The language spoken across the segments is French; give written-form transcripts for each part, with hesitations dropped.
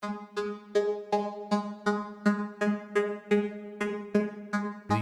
Le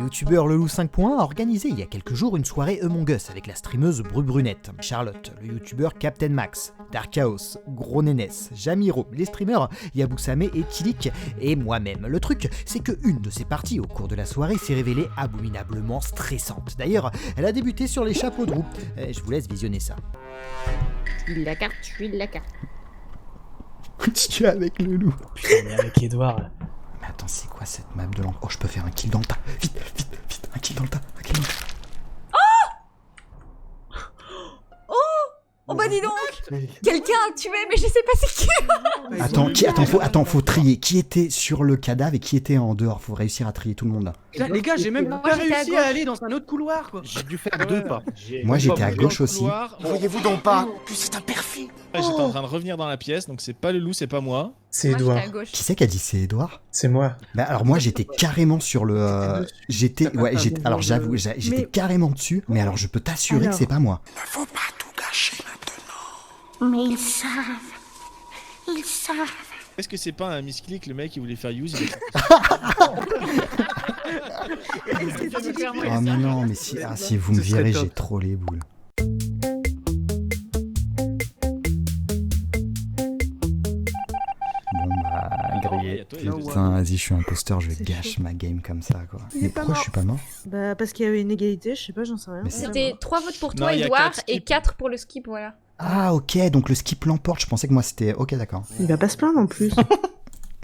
youtubeur Leloup 5.1 a organisé il y a quelques jours une soirée Among Us avec la streameuse Brunette, Charlotte, le youtubeur Captain Max, Dark Chaos, Gros Nénès, Jamiro, les streamers Yabousamé et Tilik et moi-même. Le truc, c'est que une de ces parties au cours de la soirée s'est révélée abominablement stressante. D'ailleurs, elle a débuté sur les chapeaux de roue. Je vous laisse visionner ça. Je file la carte. Tu es avec Leloup. Putain, mais avec Edouard. Mais attends, c'est quoi cette map de lampe? Oh, je peux faire un kill dans le tas. Vite, un kill dans le tas. Oh bah dis donc, quelqu'un a tué, mais je sais pas c'est qui. Faut trier. Qui était sur le cadavre et qui était en dehors? Faut réussir à trier tout le monde. Là, les gars, j'ai même pas réussi à aller dans un autre couloir, quoi. J'ai dû faire 2 pas. Moi, j'étais à gauche aussi. Voyez-vous donc pas que c'est un perfide? J'étais en train de revenir dans la pièce, donc c'est pas Leloup, c'est pas moi. C'est Moi, Edouard. j'étais à gauche. Qui c'est qui a dit c'est Edouard? C'est moi. Bah alors moi j'étais carrément sur le alors j'avoue j'étais carrément dessus, mais alors je peux t'assurer que c'est pas moi. Il ne faut pas tout gâcher maintenant. Mais ils savent. Est-ce que c'est pas un misclick, le mec qui voulait faire use? Oh mais non, mais si vous me virez, j'ai trop les boules. Bon bah grillé. Putain, vas-y, je suis imposteur, je gâche ma game comme ça quoi. Mais pourquoi je suis pas mort? Bah parce qu'il y avait une égalité, je sais pas, j'en sais rien. Mais C'était 3 votes pour Non, toi, il y a Edouard, 4 et skips. 4 pour le skip, voilà. Ah ok, donc le skip l'emporte, je pensais que moi c'était... Ok d'accord. Il va pas se plaindre en plus.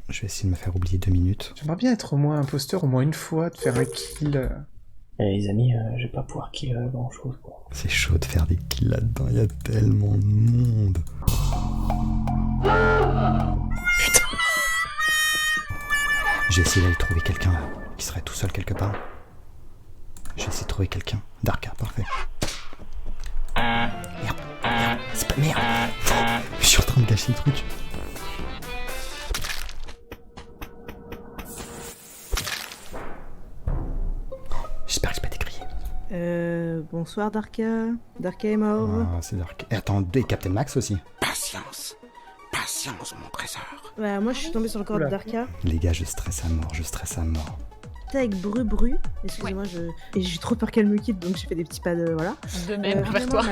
Je vais essayer de me faire oublier 2 minutes. J'aimerais bien être au moins imposteur, au moins une fois, de faire un kill. Les amis, je vais pas pouvoir kill grand chose quoi. C'est chaud de faire des kills là-dedans, il y a tellement de monde. Putain. J'ai essayé d'aller trouver quelqu'un là, qui serait tout seul quelque part. J'ai essayé de trouver quelqu'un. Darka, parfait. Merde, c'est pas merde. Je suis en train de gâcher le truc. J'espère que j'ai pas été grillé. Bonsoir Darka. Darka est mort. Ah, c'est Dark. Et attends, et Captain Max aussi. Patience, mon trésor. Bah moi je suis tombée sur le corps de Darka. Les gars, je stresse à mort. J'étais avec Bru. Excusez-moi, et j'ai trop peur qu'elle me quitte, donc j'ai fait des petits pas de... Voilà. De même, vers Finalement, toi.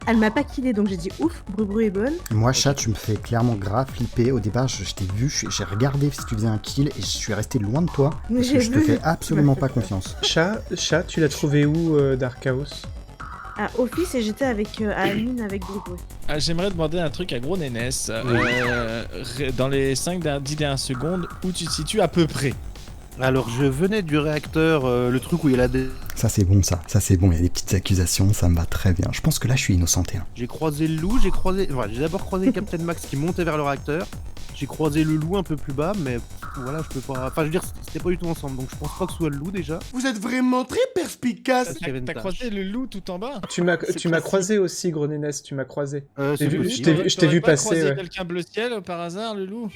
elle m'a pas killé, donc j'ai dit ouf, Bru est bonne. Moi, chat, tu me fais clairement grave flipper. Au départ, je t'ai vu, j'ai regardé si tu faisais un kill et je suis resté loin de toi. Mais Parce j'ai que je te vu. fais absolument pas confiance. Chat, tu l'as trouvé où, Dark Chaos? À Office, et j'étais avec à Admin avec Bru. Ah, j'aimerais demander un truc à Gros Nénès. Dans les 10 dernières secondes, où tu te situes à peu près? Alors je venais du réacteur, le truc où il y a des... Ça c'est bon, il y a des petites accusations, ça me va très bien. Je pense que là je suis innocenté. Hein. J'ai croisé le loup, j'ai d'abord croisé Captain Max qui montait vers le réacteur. J'ai croisé le loup un peu plus bas, mais voilà, je peux pas... Enfin, je veux dire, c'était pas du tout ensemble, donc je pense pas que ce soit le loup, déjà. Vous êtes vraiment très perspicace. T'as croisé le loup tout en bas? Tu m'as croisé aussi, Gros Nénès, tu m'as croisé. C'est vu, possible. je t'ai vu passer, croisé ouais. quelqu'un bleu ciel par hasard, le loup?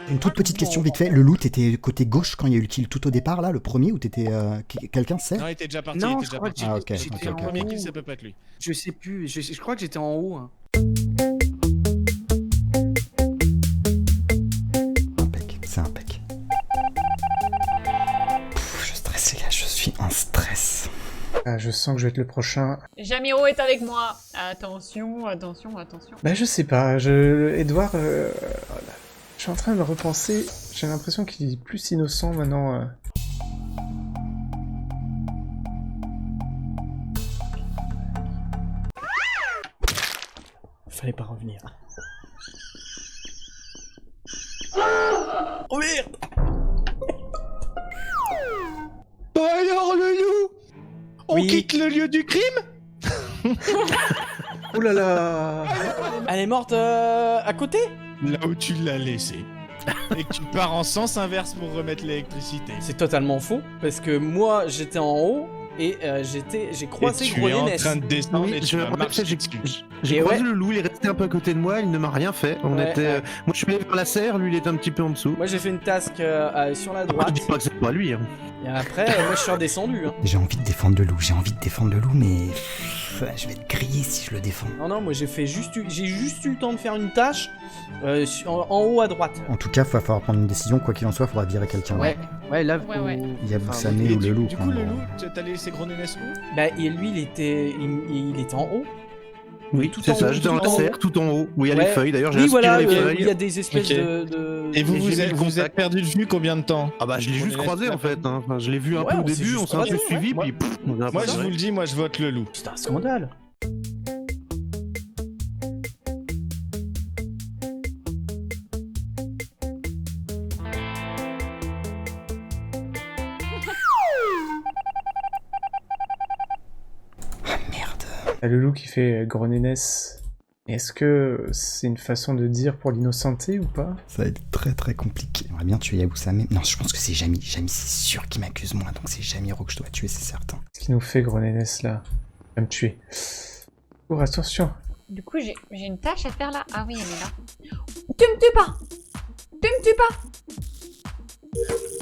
Une toute petite question vite fait, le loup t'étais côté gauche quand il y a eu le kill tout au départ là, le premier, ou t'étais... quelqu'un sait? Non, il était déjà parti, Non, il était déjà je crois parti. Ah, ok, j'étais ok, en ok. Premier kill, ça peut pas être lui. Je sais plus, je crois que j'étais en haut. Hein. C'est impec. Je stresse les gars, je suis en stress. Ah, je sens que je vais être le prochain. Jamiro est avec moi. Attention. Bah je sais pas, Edouard, je suis en train de repenser, j'ai l'impression qu'il est plus innocent maintenant. Fallait pas revenir. Oh merde! Bah alors, le loup? On Oui. quitte le lieu du crime? Oh là là! Elle est morte à côté? Là où tu l'as laissé. Et que tu pars en sens inverse pour remettre l'électricité. C'est totalement faux, parce que moi j'étais en haut et j'ai croisé Et tu Gros es en Nénès. train de descendre Oui, et tu vas marcher dessus. J'ai Et croisé ouais. le loup, il est resté un peu à côté de moi, il ne m'a rien fait. On Ouais, était... moi je suis allé vers la serre, lui il était un petit peu en dessous. Moi j'ai fait une task sur la Je droite, dis pas que c'est pas lui. Hein. et après moi je suis redescendu. Hein. J'ai envie de défendre le loup, mais... Je vais te griller si je le défends. Non, moi j'ai juste eu le temps de faire une tâche en haut à droite. En tout cas, il va falloir prendre une décision. Quoi qu'il en soit, il faudra virer quelqu'un. Ouais, là. Ouais. Il y a Enfin, Boussamé et ou le loup. Du quoi, coup, en le gros. loup, t'as laissé Gros Nénès où? Bah, et lui, il était en haut. Oui, Tout c'est en ça, haut, j'étais dans tout la en haut. serre, tout en haut, où il y a Ouais. les feuilles. D'ailleurs, j'ai Oui, aspiré voilà, les il feuilles. y a des espèces Ok. de... Et vous j'ai mis le vous contact. êtes perdu de vue combien de temps? Ah bah, je l'ai Gros juste Nénès, croisé en fait. Hein. Enfin, je l'ai vu un Ouais, peu au on s'est début, juste on s'est un peu croisé, suivi, ouais. puis on a Moi, pas je vous le dis, moi, je vote le loup. C'est un scandale. T'as le loup qui fait Gros Nénès. Est-ce que c'est une façon de dire pour l'innocenter ou pas? Ça va être très très compliqué. J'aimerais bien tuer Yabusame. Non, je pense que c'est Jamy. Jamy, c'est sûr qu'il m'accuse moi, donc c'est Jamiro que je dois tuer, c'est certain. Qu'est-ce qu'il nous fait, Gros Nénès, là? Il va me tuer. Oh, attention. Du coup, j'ai une tâche à faire là. Ah oui, elle est là. Tu me tues pas! Tu me tues pas!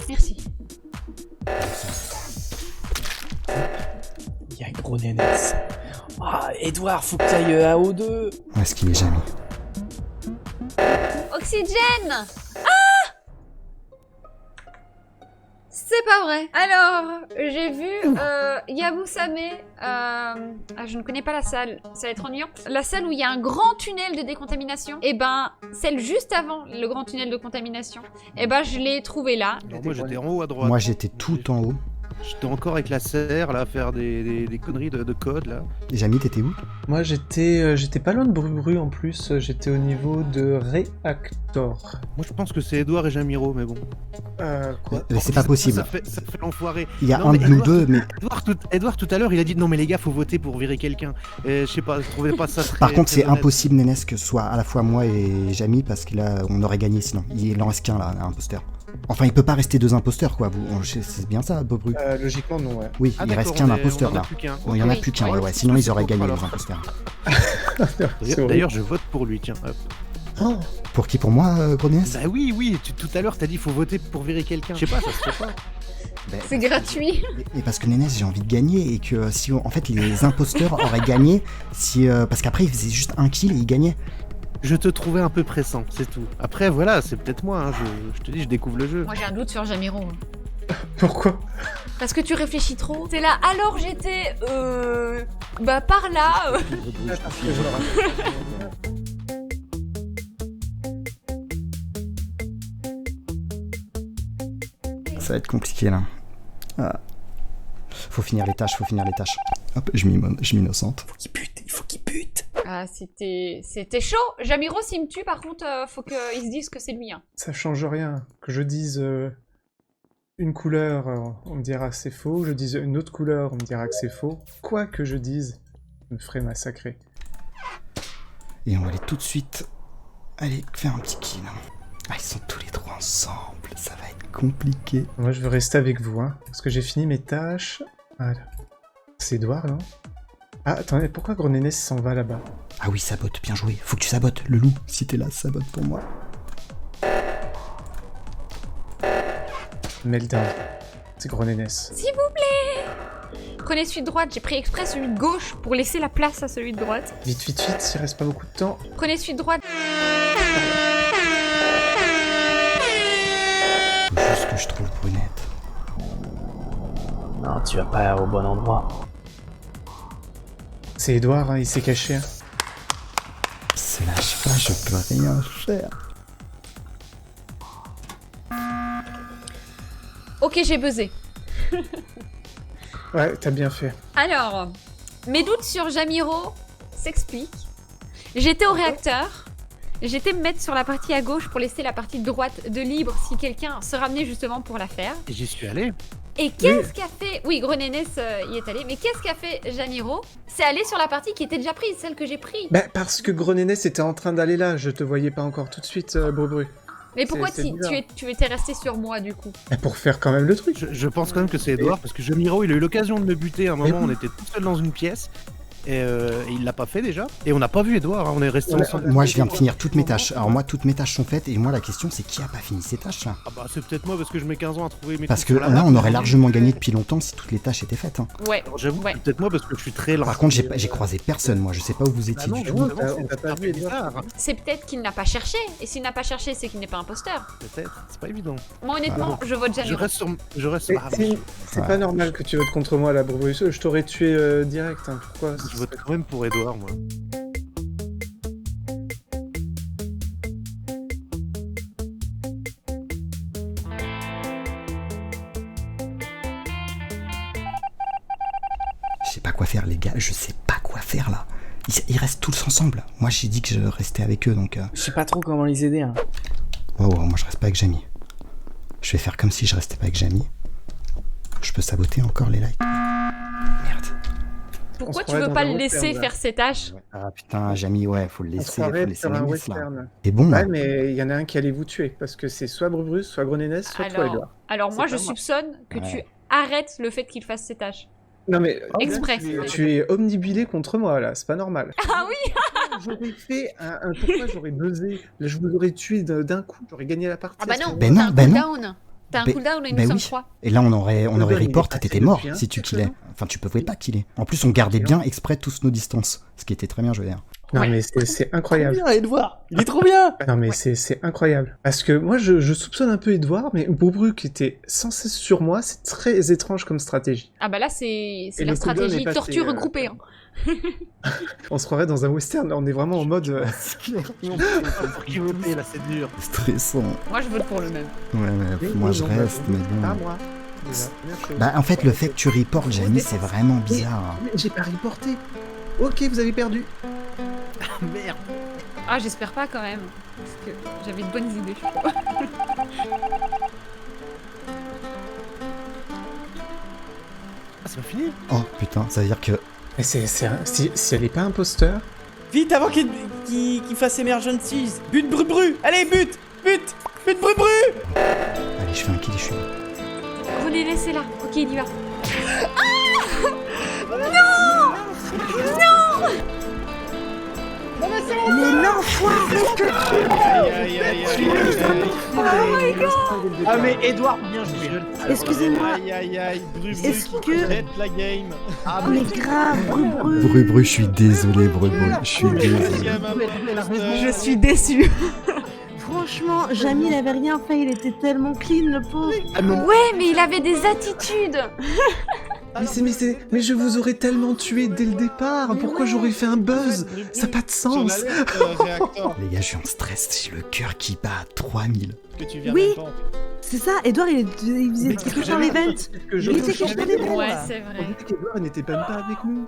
Merci. Il y a Gros Nénès. Ah, Edouard, faut que t'ailles à O2. Où est-ce qu'il est, Jamy? Oxygène! Ah! C'est pas vrai. Alors, j'ai vu Yabusame. Je ne connais pas la salle. Ça va être ennuyant. La salle où il y a un grand tunnel de décontamination. Et ben, celle juste avant le grand tunnel de contamination. Et ben, je l'ai trouvée là. Alors, moi, j'étais en haut à droite. Moi, j'étais tout en haut. J'étais encore avec la serre, là, à faire des conneries de code, là. Et Jamy, t'étais où? Moi, j'étais pas loin de Brubru en plus. J'étais au niveau de Réactor. Moi, je pense que c'est Edouard et Jamiro, mais bon. Quoi? Mais c'est pas possible. Ça fait l'enfoiré. Il y a Non, un mais de nous Edouard, deux, mais... Edouard, tout à l'heure, il a dit non, mais les gars, faut voter pour virer quelqu'un. Et je sais pas, je trouvais pas ça très. Par contre, très c'est honnête. impossible, Nénès, que ce soit à la fois moi et Jamy, parce que là, on aurait gagné sinon. Il en reste qu'un, là, un imposteur. Enfin, il peut pas rester deux imposteurs, quoi. C'est bien ça, Bobru. Logiquement, non, ouais. Oui, Ah, il reste d'accord, qu'un on est- imposteur, on en a là. plus qu'un. Bon, il y en a Oui. plus qu'un, Ouais, ouais. Sinon, ils auraient c'est gagné, contre, les alors. imposteurs. D'ailleurs, je vote pour lui, tiens. Hop. Oh, Pour qui? Pour moi, Gros Nénès? Bah oui, tout à l'heure, t'as dit faut voter pour virer quelqu'un. Je sais pas, ça se fait pas. C'est gratuit. Et parce que Nénès, j'ai envie de gagner, et que si... En fait, les imposteurs auraient gagné si... parce qu'après, ils faisaient juste un kill et ils gagnaient. Je te trouvais un peu pressant, c'est tout. Après, voilà, c'est peut-être moi, hein, je te dis, je découvre le jeu. Moi, j'ai un doute sur Jamiro. pourquoi? Parce que tu réfléchis trop. T'es là, alors j'étais... Bah, par là. Ça va être compliqué, là. Ah. Faut finir les tâches, Hop, je m'innocente. Il faut qu'il bute. Ah, c'était chaud. Jamiro, s'il me tue, par contre, faut qu'il se dise que c'est lui. Hein. Ça change rien. Que je dise une couleur, on me dira que c'est faux. Je dise une autre couleur, on me dira que c'est faux. Quoi que je dise, je me ferai massacrer. Et on va aller tout de suite... Allez, faire un petit kill. Ah, ils sont tous les trois ensemble. Ça va être compliqué. Moi, je veux rester avec vous, hein. Parce que j'ai fini mes tâches. Voilà. C'est Edouard, non? Ah, attendez, pourquoi Gros Nénès s'en va là-bas? Ah oui, sabote, bien joué. Faut que tu sabotes, le loup. Si t'es là, sabote pour moi. Meltdown. C'est Gros Nénès. S'il vous plaît. Prenez celui de droite. J'ai pris exprès celui de gauche pour laisser la place à celui de droite. Vite, il reste pas beaucoup de temps. Prenez celui de droite. Faut juste que je trouve Brunette. Non, tu vas pas au bon endroit. C'est Edouard, hein, il s'est caché. Hein. Il se lâche pas, je peux rien faire. Ok, j'ai buzzé. Ouais, t'as bien fait. Alors, mes doutes sur Jamiro s'expliquent. J'étais au réacteur. J'étais me mettre sur la partie à gauche pour laisser la partie droite de libre si quelqu'un se ramenait justement pour la faire. Et j'y suis allé. Et qu'est-ce qu'a fait... Oui, Gros Nénès y est allé. Mais qu'est-ce qu'a fait Jamiro? C'est aller sur la partie qui était déjà prise, celle que j'ai prise. Bah, parce que Gros Nénès était en train d'aller là, je te voyais pas encore tout de suite, Brubru. Mais pourquoi c'est bizarre. tu étais resté sur moi du coup? Bah, pour faire quand même le truc. Je pense quand même que c'est Edouard, parce que Jamiro, il a eu l'occasion de me buter à un moment, on était tout seul dans une pièce. Et il l'a pas fait déjà. Et on n'a pas vu Edouard, hein, on est resté ensemble. Moi, je viens de finir toutes mes tâches. Alors moi, toutes mes tâches sont faites, et moi, la question, c'est qui a pas fini ses tâches, là? Ah bah c'est peut-être moi parce que je mets 15 ans à trouver mes Parce trucs que sur la là, map. on aurait largement gagné depuis longtemps si toutes les tâches étaient faites. Hein. Ouais. Alors, j'avoue, Ouais. c'est peut-être moi parce que je suis très lent. Par contre, j'ai croisé personne, moi. Je sais pas où vous étiez du tout. on t'a pas vu, Edouard. C'est peut-être qu'il n'a pas cherché. Et s'il n'a pas cherché, c'est qu'il n'est pas imposteur. Peut-être, c'est pas évident. Moi, honnêtement, je vote Je Jamiro. reste sur... Je reste... Mais Ah, c'est pas normal que tu votes contre moi là, Brubrus. Je t'aurais tué direct. Hein. Pourquoi? je vote quand même pour Edouard, moi. Je sais pas quoi faire, les gars. Je sais pas quoi faire, là. Ils restent tous ensemble. Moi, j'ai dit que je restais avec eux, donc... Je sais pas trop comment les aider. Hein. Oh, moi, je reste pas avec Jamie. Je vais faire comme si je restais pas avec Jamie. Je peux saboter encore les likes. Merde. Pourquoi se tu veux croirait pas dans le un laisser western, faire ses tâches? Ah putain, Jamie, ouais, faut le On se laisser, croirait faut laisser sur un Mamie, là. western. T'es bon, là? Ouais, mais il y en a un qui allait vous tuer parce que c'est soit Brubrus, soit Gronénès, soit toi, Edouard. Alors moi, C'est je pas moi. soupçonne que Ouais. tu arrêtes le fait qu'il fasse ses tâches. Non mais Exprès. tu es omnibilé contre moi là, c'est pas normal. Ah oui. J'aurais fait un pourquoi j'aurais buzzé, là, je vous aurais tué d'un coup, j'aurais gagné la partie. Ah bah non, Ben t'as non, un ben non. cooldown. T'as un Ben- cooldown et nous ben sommes oui. 3. Et là, on aurait Le donne, report, il est t'étais passé mort depuis un si tu siècle, killais. non Enfin, tu pouvais pas killer. En plus, on gardait bien exprès tous nos distances, ce qui était très bien joué. Hein. Non Ouais. mais c'est incroyable. Bien, Edouard. Il est trop bien. Ah non mais c'est incroyable. Parce que moi je soupçonne un peu Edouard, mais Brubrus qui était sans cesse sur moi, c'est très étrange comme stratégie. Ah bah là, c'est Et la le cooldown stratégie est passé, tortue regroupée. Hein. On se croirait dans un western, on est vraiment en mode... Pour qui voter, là, c'est dur. Stressant. Moi, je vote pour le même. Ouais, mais moi, je reste, mais Ah bon. moi. Déjà, première chose. Bah, en fait, le fait que tu reportes Jamie, c'est vraiment bizarre. Mais j'ai pas reporté. Ok, vous avez perdu. Merde. Ah, j'espère pas quand même. Parce que j'avais de bonnes idées, je crois. Ah, c'est pas fini. Oh putain, ça veut dire que. Mais si elle est pas imposteur... Vite avant qu'il fasse emergencies. Bute Brubru. Allez, bute. Bute. Bute Brubru. Allez, je fais un kill et je suis là. René, laissez là. Ok, il y va. Mais l'enfoiré que Ah mais Edouard, bien joué. Excusez-moi. Aïe aïe aïe, Bru Est-ce qui que- jette la game. Ah Mais grave, Brubru. Brubru, je suis désolé, Brubru. Je suis désolé. Deuxième imposteur. Je suis déçue. Franchement, Jamie, il avait rien fait, il était tellement clean, le pauvre. Ouais, mais il avait des attitudes. Mais je vous aurais tellement tué dès le départ. Pourquoi j'aurais fait un buzz? Ça n'a pas de Sur sens. l'alerte, réacteur Les gars, je suis en stress. J'ai le cœur qui bat à 3000. que tu viens Oui. d'entendre. C'est ça, Edouard, il faisait quelque chose dans l'event. Que je Il était caché dans l'event. Ouais, c'est On vrai. dit qu'Edouard n'était même pas avec nous.